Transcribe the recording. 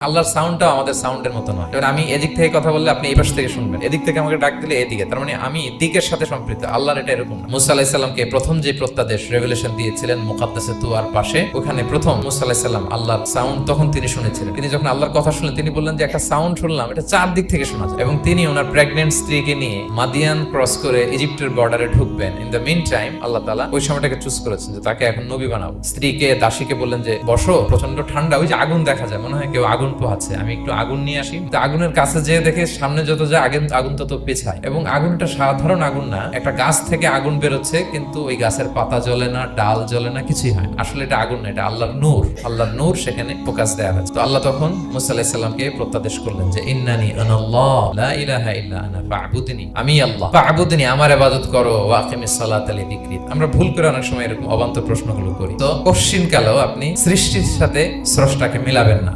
আল্লাহর সাউন্ডটাও আমাদের সাউন্ডের মতো নয়। এবার আমি এদিক থেকে কথা বললে আপনি এই পাশ থেকে শুনবেন, এদিক থেকে আমাকে ডাক দিলে এদিকে, তার মানে আমি দিকের সাথে সম্পৃক্ত। আল্লাহর এটা এরকম না। মুসা আলাইহিস সালামকে প্রথম যে প্রত্যাদেশ রেভেলেশন দিয়েছিলেন মুকাদ্দাসে তুয়ার পাশে, ওখানে প্রথম মুসা আলাইহিস সালাম আল্লাহর সাউন্ড তখন তিনি শুনেছিলেন। তিনি যখন আল্লাহর কথা শুনলেন তিনি বললেন যে একটা সাউন্ড শুনলাম, এটা চারদিক থেকে শোনা যায়। এবং তিনি ওনার প্রেগন্যান্ট স্ত্রীকে নিয়ে মাদিয়ান ক্রস করে ইজিপ্টের বর্ডারে ঢুকবেন। ইন দ্য মিন টাইম আল্লাহ তাআলা ওই সময়টাকে চুজ করেছেন যে তাকে এখন নবী বানাবো। স্ত্রীকে দাসীকে বললেন যে বসো, প্রচন্ড ঠান্ডা, ওই যে আগুন দেখা যায়, মনে হয় কেউ আগুন পোহাচ্ছে, আমি একটু আগুন নিয়ে আসি। আগুনের কাছে যেয়ে দেখে সামনে যত যায় আগুন তত পেছায়। এবং আগুনটা সাধারণ আগুন না, একটা গাছ থেকে আগুন বেরোচ্ছে, কিন্তু ওই গাছের পাতা জ্বলে না, ডাল জ্বলে না, কিছুই হয় না। আসলে এটা আগুন না, এটা আল্লাহর নূর। আল্লাহর নূর সেখানে ফোকাস দেয়া হয়েছে। তো আল্লাহ তখন মুসা আলাইহিস সালামকে প্রত্যাদেশ করলেন যে ইন্নানি আনাল্লাহ লা ইলাহা ইল্লা আনা ফা'বুদনি, আমি আল্লাহ, ফা'বুদনি, আমার ইবাদত করো, ওয়া আকিমিস সালাতা লিযিকরি। আমরা ভুল করে অনেক সময় এরকম অবান্তর প্রশ্নগুলো করি। তো কোশ্চিন কালেও আপনি সৃষ্টির সাথে স্রষ্টাকে মিলাবেন না।